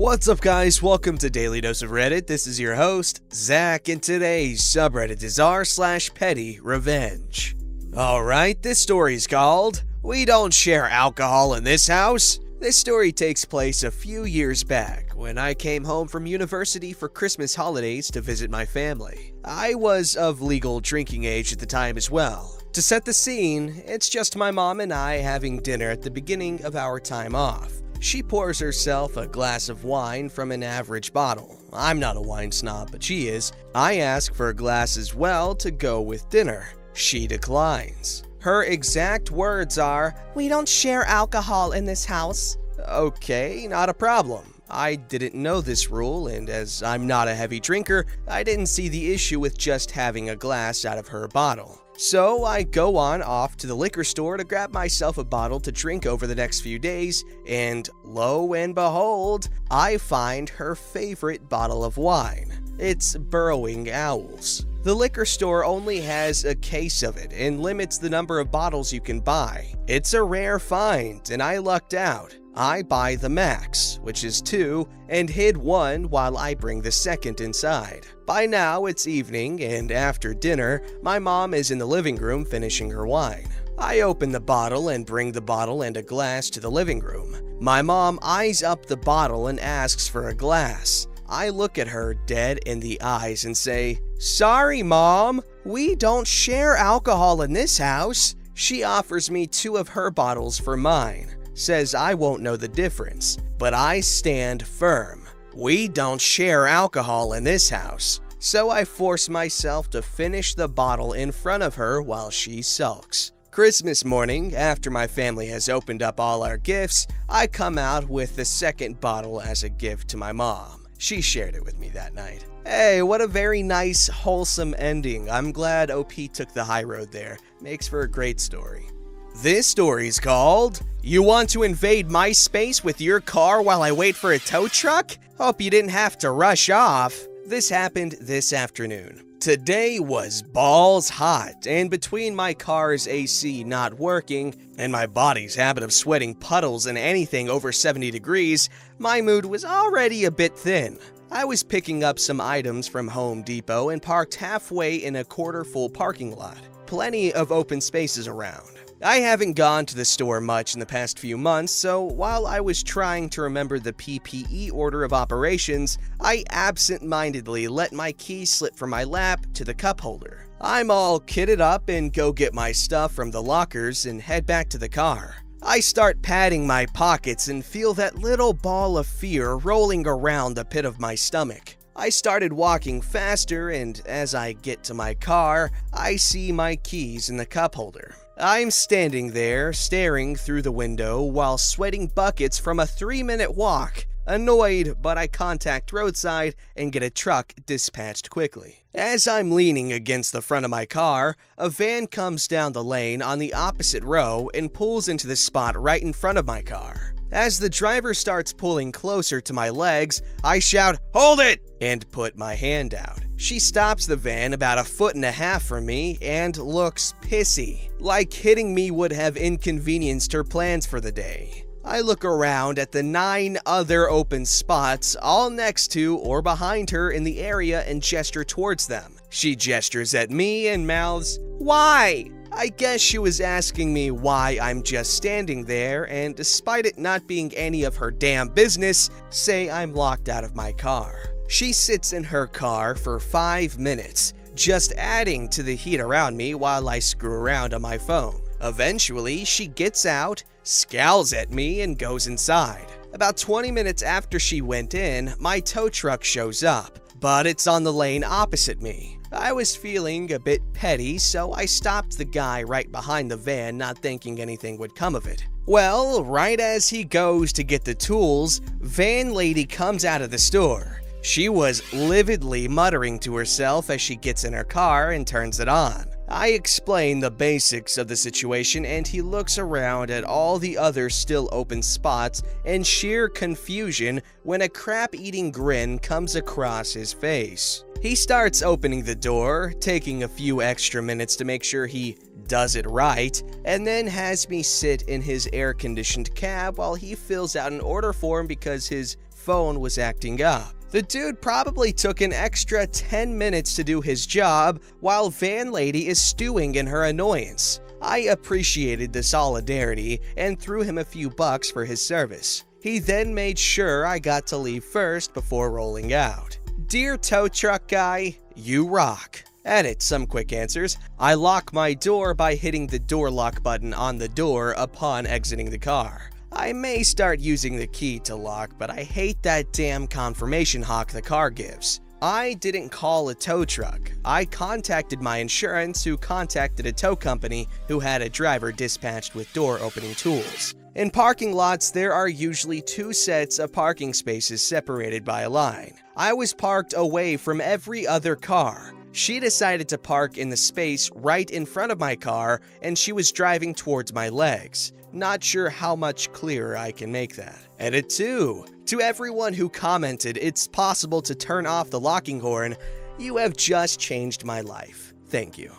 What's up, guys? Welcome to Daily Dose of Reddit. This is your host, Zach, and today's subreddit is r/PettyRevenge. Alright, this story is called We Don't Share Alcohol in This House. This story takes place a few years back when I came home from university for Christmas holidays to visit my family. I was of legal drinking age at the time as well. To set the scene, it's just my mom and I having dinner at the beginning of our time off. She pours herself a glass of wine from an average bottle. I'm not a wine snob, but she is. I ask for a glass as well to go with dinner. She declines. Her exact words are, "We don't share alcohol in this house." Okay, not a problem. I didn't know this rule, and as I'm not a heavy drinker, I didn't see the issue with just having a glass out of her bottle. So I go on off to the liquor store to grab myself a bottle to drink over the next few days, and lo and behold, I find her favorite bottle of wine. It's Burrowing Owls. The liquor store only has a case of it and limits the number of bottles you can buy. It's a rare find, and I lucked out. I buy the max, which is 2, and hid one while I bring the second inside. By now, it's evening, and after dinner, my mom is in the living room finishing her wine. I open the bottle and bring the bottle and a glass to the living room. My mom eyes up the bottle and asks for a glass. I look at her dead in the eyes and say, "Sorry, Mom, we don't share alcohol in this house." She offers me 2 of her bottles for mine. Says I won't know the difference, but I stand firm. We don't share alcohol in this house. So I force myself to finish the bottle in front of her while she sulks. Christmas morning, after my family has opened up all our gifts, I come out with the second bottle as a gift to my mom. She shared it with me that night. Hey, what a very nice, wholesome ending. I'm glad OP took the high road there. Makes for a great story. This story's called, You Want to Invade My Space with Your Car While I Wait for a Tow Truck? Hope you didn't have to rush off. This happened this afternoon. Today was balls hot, and between my car's AC not working and my body's habit of sweating puddles in anything over 70 degrees, my mood was already a bit thin. I was picking up some items from Home Depot and parked halfway in a quarter-full parking lot. Plenty of open spaces around. I haven't gone to the store much in the past few months, so while I was trying to remember the PPE order of operations, I absent-mindedly let my keys slip from my lap to the cup holder. I'm all kitted up and go get my stuff from the lockers and head back to the car. I start patting my pockets and feel that little ball of fear rolling around the pit of my stomach. I started walking faster, and as I get to my car, I see my keys in the cup holder. I'm standing there, staring through the window while sweating buckets from a 3-minute walk. Annoyed, but I contact roadside and get a truck dispatched quickly. As I'm leaning against the front of my car, a van comes down the lane on the opposite row and pulls into the spot right in front of my car. As the driver starts pulling closer to my legs, I shout, "Hold it!" and put my hand out. She stops the van about 1.5 feet from me and looks pissy, like hitting me would have inconvenienced her plans for the day. I look around at the 9 other open spots all next to or behind her in the area and gesture towards them. She gestures at me and mouths, "Why?" I guess she was asking me why I'm just standing there, and despite it not being any of her damn business, say I'm locked out of my car. She sits in her car for 5 minutes, just adding to the heat around me while I screw around on my phone. Eventually, she gets out, scowls at me, and goes inside. About 20 minutes after she went in, my tow truck shows up, but it's on the lane opposite me. I was feeling a bit petty, so I stopped the guy right behind the van, not thinking anything would come of it. Well, right as he goes to get the tools, van lady comes out of the store. She was lividly muttering to herself as she gets in her car and turns it on. I explain the basics of the situation, and he looks around at all the other still open spots in sheer confusion when a crap-eating grin comes across his face. He starts opening the door, taking a few extra minutes to make sure he does it right, and then has me sit in his air-conditioned cab while he fills out an order form because his phone was acting up. The dude probably took an extra 10 minutes to do his job while Van Lady is stewing in her annoyance. I appreciated the solidarity and threw him a few bucks for his service. He then made sure I got to leave first before rolling out. Dear tow truck guy, you rock. Edit some quick answers. I lock my door by hitting the door lock button on the door upon exiting the car. I may start using the key to lock, but I hate that damn confirmation hawk the car gives. I didn't call a tow truck. I contacted my insurance, who contacted a tow company who had a driver dispatched with door opening tools. In parking lots, there are usually 2 sets of parking spaces separated by a line. I was parked away from every other car. She decided to park in the space right in front of my car, and she was driving towards my legs. Not sure how much clearer I can make that. Edit 2. To everyone who commented it's possible to turn off the locking horn, you have just changed my life. Thank you.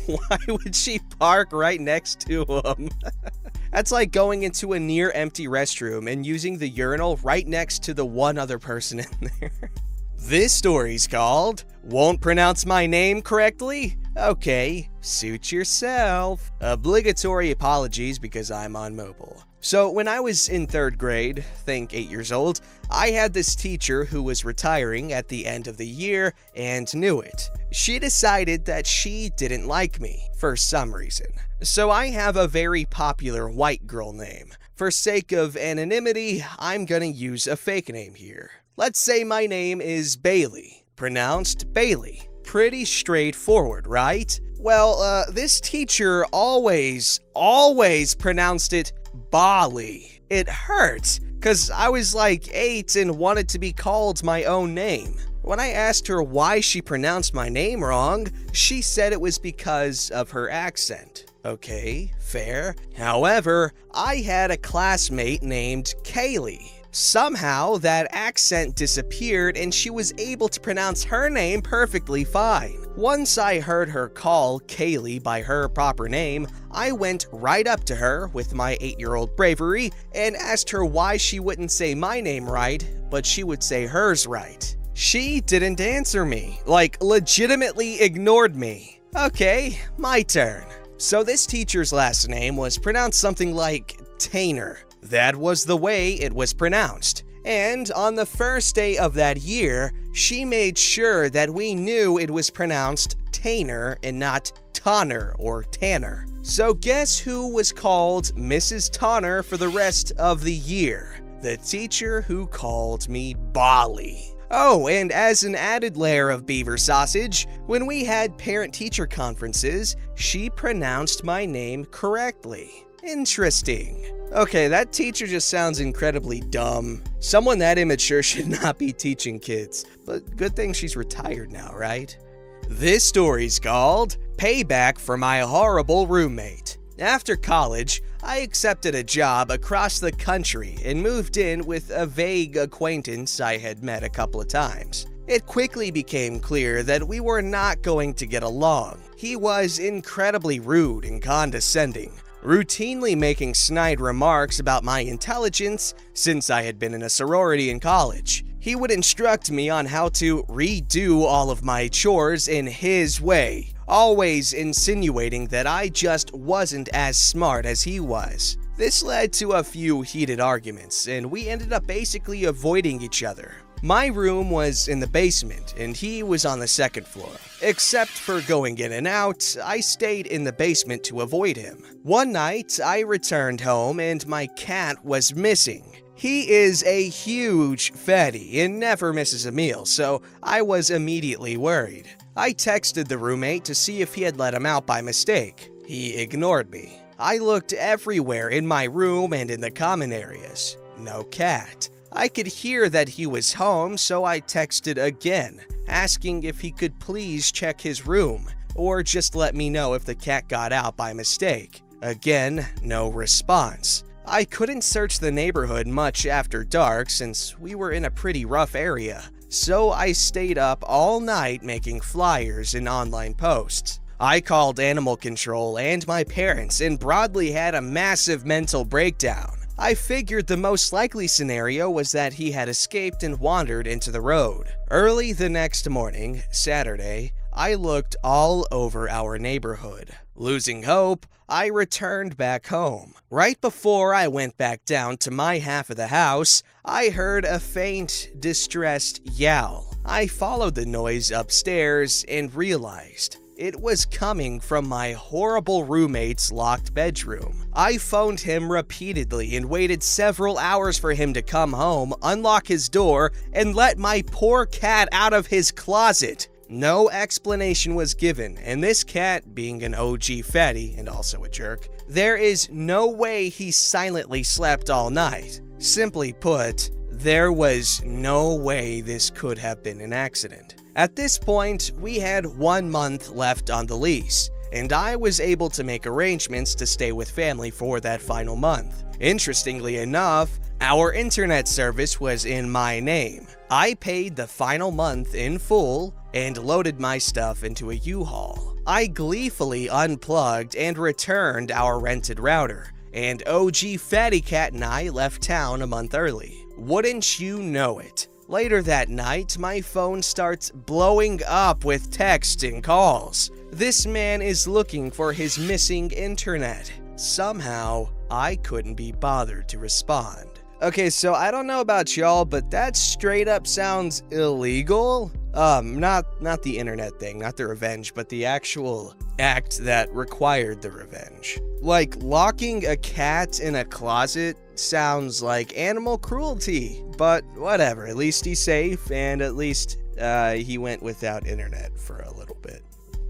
Why would she park right next to him? That's like going into a near empty restroom and using the urinal right next to the one other person in there. This story's called Won't Pronounce My Name Correctly? Okay, suit yourself. Obligatory apologies because I'm on mobile. So when I was in 3rd grade, think 8 years old, I had this teacher who was retiring at the end of the year and knew it. She decided that she didn't like me for some reason. So I have a very popular white girl name. For sake of anonymity, I'm gonna use a fake name here. Let's say my name is Bailey, pronounced Bailey. Pretty straightforward, right? Well, this teacher always pronounced it Bali. It hurt, cause I was like 8 and wanted to be called my own name. When I asked her why she pronounced my name wrong, she said it was because of her accent. Okay, fair. However, I had a classmate named Kaylee. Somehow, that accent disappeared and she was able to pronounce her name perfectly fine. Once I heard her call Kaylee by her proper name, I went right up to her with my 8-year-old bravery and asked her why she wouldn't say my name right, but she would say hers right. She didn't answer me, like legitimately ignored me. Okay, my turn. So this teacher's last name was pronounced something like Tainer. That was the way it was pronounced. And on the first day of that year, she made sure that we knew it was pronounced Tainer and not Tonner or Tanner. So guess who was called Mrs. Tonner for the rest of the year? The teacher who called me Bali. Oh, and as an added layer of beaver sausage, when we had parent-teacher conferences, she pronounced my name correctly. Interesting. Okay, that teacher just sounds incredibly dumb. Someone that immature should not be teaching kids, but good thing she's retired now, right? This story's called Payback for My Horrible Roommate. After college, I accepted a job across the country and moved in with a vague acquaintance I had met a couple of times. It quickly became clear that we were not going to get along. He was incredibly rude and condescending, routinely making snide remarks about my intelligence since I had been in a sorority in college. He would instruct me on how to redo all of my chores in his way, always insinuating that I just wasn't as smart as he was. This led to a few heated arguments, and we ended up basically avoiding each other. My room was in the basement, and he was on the 2nd floor. Except for going in and out, I stayed in the basement to avoid him. One night, I returned home and my cat was missing. He is a huge fatty and never misses a meal, so I was immediately worried. I texted the roommate to see if he had let him out by mistake. He ignored me. I looked everywhere in my room and in the common areas. No cat. I could hear that he was home, so I texted again, asking if he could please check his room, or just let me know if the cat got out by mistake. Again, no response. I couldn't search the neighborhood much after dark since we were in a pretty rough area, so I stayed up all night making flyers and online posts. I called animal control and my parents and broadly had a massive mental breakdown. I figured the most likely scenario was that he had escaped and wandered into the road. Early the next morning, Saturday, I looked all over our neighborhood. Losing hope, I returned back home. Right before I went back down to my half of the house, I heard a faint, distressed yowl. I followed the noise upstairs and realized it was coming from my horrible roommate's locked bedroom. I phoned him repeatedly and waited several hours for him to come home, unlock his door, and let my poor cat out of his closet. No explanation was given, and this cat, being an OG fatty and also a jerk, there is no way he silently slept all night. Simply put, there was no way this could have been an accident. At this point, we had 1 month left on the lease, and I was able to make arrangements to stay with family for that final month. Interestingly enough, our internet service was in my name. I paid the final month in full and loaded my stuff into a U-Haul. I gleefully unplugged and returned our rented router, and OG Fatty Cat and I left town a month early. Wouldn't you know it? Later that night, my phone starts blowing up with texts and calls. This man is looking for his missing internet. Somehow, I couldn't be bothered to respond. Okay, so I don't know about y'all, but that straight up sounds illegal. Not the internet thing, not the revenge, but the actual act that required the revenge. Like, locking a cat in a closet sounds like animal cruelty, but whatever. At least he's safe, and at least he went without internet for a little bit.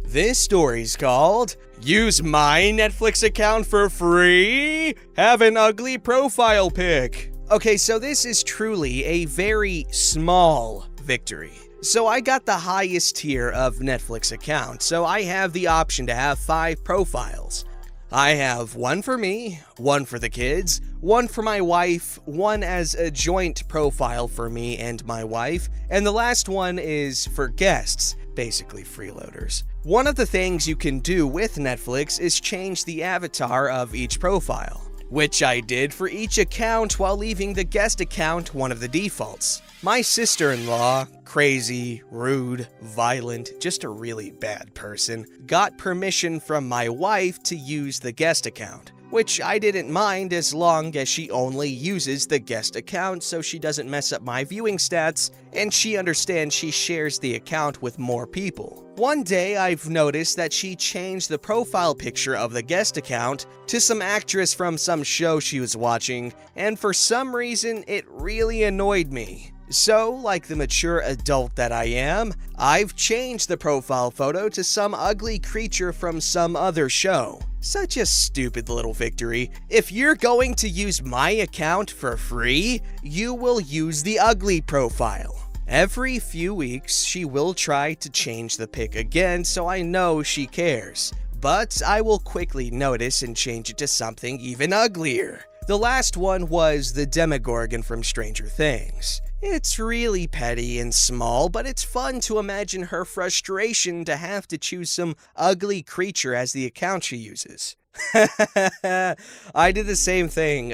This story's called Use My Netflix Account for Free? Have an ugly profile pic. Okay, so this is truly a very small victory. So I got the highest tier of Netflix account, so I have the option to have 5 profiles. I have one for me, one for the kids, one for my wife, one as a joint profile for me and my wife, and the last one is for guests, basically freeloaders. One of the things you can do with Netflix is change the avatar of each profile, which I did for each account while leaving the guest account one of the defaults. My sister-in-law, crazy, rude, violent, just a really bad person, got permission from my wife to use the guest account, which I didn't mind as long as she only uses the guest account so she doesn't mess up my viewing stats and she understands she shares the account with more people. One day I've noticed that she changed the profile picture of the guest account to some actress from some show she was watching, and for some reason it really annoyed me. So, like the mature adult that I am, I've changed the profile photo to some ugly creature from some other show. Such a stupid little victory. If you're going to use my account for free, you will use the ugly profile. Every few weeks, she will try to change the pic again, so I know she cares. But I will quickly notice and change it to something even uglier. The last one was the Demogorgon from Stranger Things. It's really petty and small, but it's fun to imagine her frustration to have to choose some ugly creature as the account she uses. I did the same thing.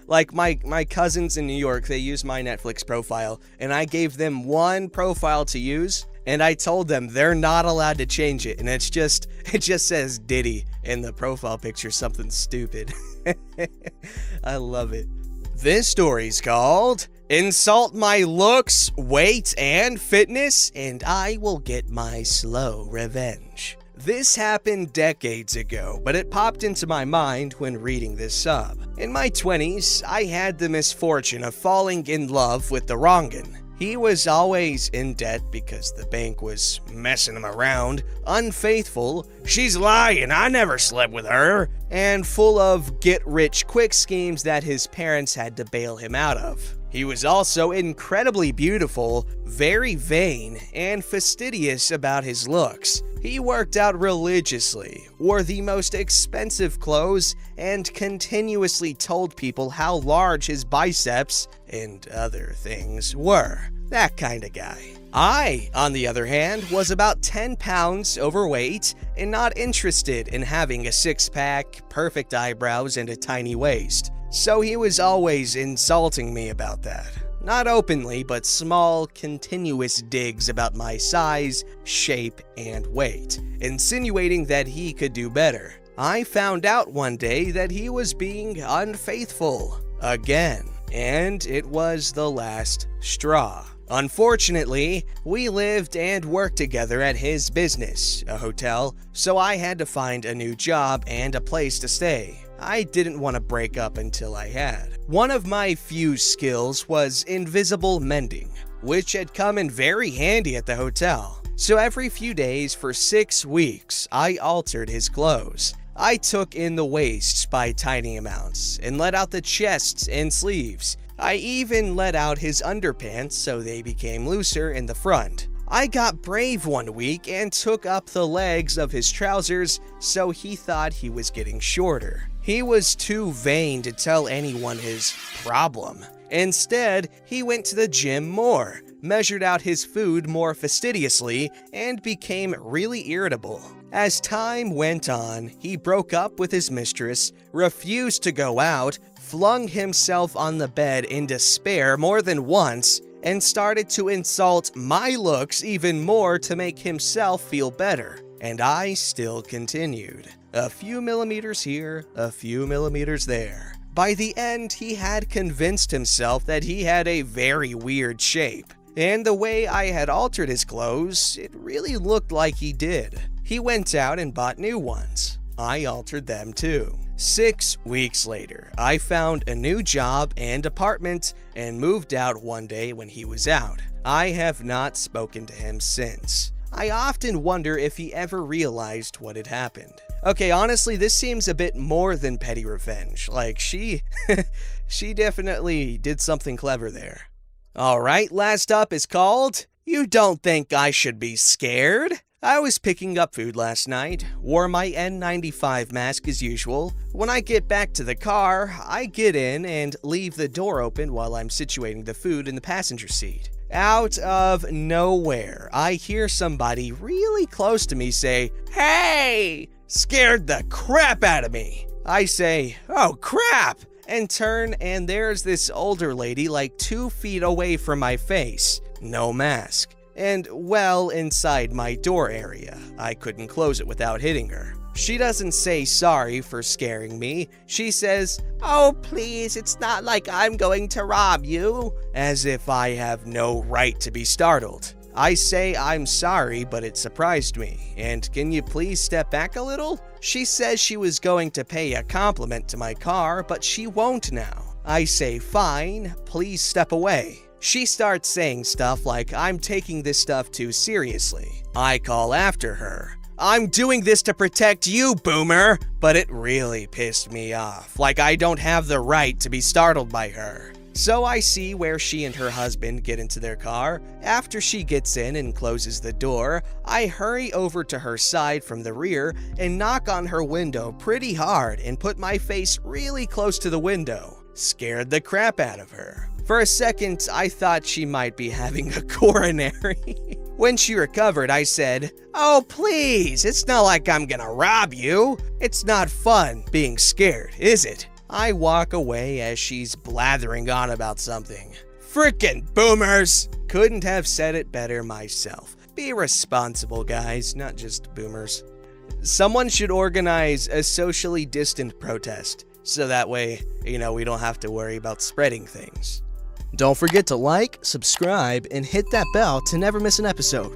Like my cousins in New York, they use my Netflix profile, and I gave them one profile to use, and I told them they're not allowed to change it, and it just says Diddy in the profile picture, something stupid. I love it. This story's called Insult My Looks, Weight, and Fitness, and I will get my slow revenge. This happened decades ago, but it popped into my mind when reading this sub. In my 20s, I had the misfortune of falling in love with the wrong'un. He was always in debt because the bank was messing him around, unfaithful, she's lying, I never slept with her, and full of get-rich-quick schemes that his parents had to bail him out of. He was also incredibly beautiful, very vain, and fastidious about his looks. He worked out religiously, wore the most expensive clothes, and continuously told people how large his biceps and other things were. That kind of guy. I, on the other hand, was about 10 pounds overweight and not interested in having a six-pack, perfect eyebrows, and a tiny waist. So he was always insulting me about that. Not openly, but small, continuous digs about my size, shape, and weight, insinuating that he could do better. I found out one day that he was being unfaithful again, and it was the last straw. Unfortunately, we lived and worked together at his business, a hotel, so I had to find a new job and a place to stay. I didn't want to break up until I had. One of my few skills was invisible mending, which had come in very handy at the hotel. So every few days for 6 weeks, I altered his clothes. I took in the waists by tiny amounts and let out the chests and sleeves. I even let out his underpants so they became looser in the front. I got brave one week and took up the legs of his trousers so he thought he was getting shorter. He was too vain to tell anyone his problem. Instead, he went to the gym more, measured out his food more fastidiously, and became really irritable. As time went on, he broke up with his mistress, refused to go out, flung himself on the bed in despair more than once, and started to insult my looks even more to make himself feel better. And I still continued. A few millimeters here, a few millimeters there. By the end, he had convinced himself that he had a very weird shape. And the way I had altered his clothes, it really looked like he did. He went out and bought new ones. I altered them too. 6 weeks later, I found a new job and apartment and moved out one day when he was out. I have not spoken to him since. I often wonder if he ever realized what had happened. Okay, honestly, this seems a bit more than petty revenge. Like, she definitely did something clever there. Alright, last up is called, You Don't Think I Should Be Scared? I was picking up food last night, wore my N95 mask as usual. When I get back to the car, I get in and leave the door open while I'm situating the food in the passenger seat. Out of nowhere, I hear somebody really close to me say, "Hey!" Scared the crap out of me. I say, "Oh crap!" and turn, and there's this older lady like 2 feet away from my face, no mask, and well inside my door area. I couldn't close it without hitting her. She doesn't say sorry for scaring me. She says, "Oh please, it's not like I'm going to rob you," as if I have no right to be startled. I say I'm sorry, but it surprised me, and can you please step back a little? She says she was going to pay a compliment to my car, but she won't now. I say fine, please step away. She starts saying stuff like I'm taking this stuff too seriously. I call after her, "I'm doing this to protect you, boomer!" But it really pissed me off, like I don't have the right to be startled by her. So I see where she and her husband get into their car. After she gets in and closes the door, I hurry over to her side from the rear and knock on her window pretty hard and put my face really close to the window. Scared the crap out of her. For a second, I thought she might be having a coronary. When she recovered, I said, "Oh please, it's not like I'm gonna rob you. It's not fun being scared, is it?" I walk away as she's blathering on about something. Frickin' boomers! Couldn't have said it better myself. Be responsible, guys, not just boomers. Someone should organize a socially distant protest, so that way, we don't have to worry about spreading things. Don't forget to like, subscribe, and hit that bell to never miss an episode.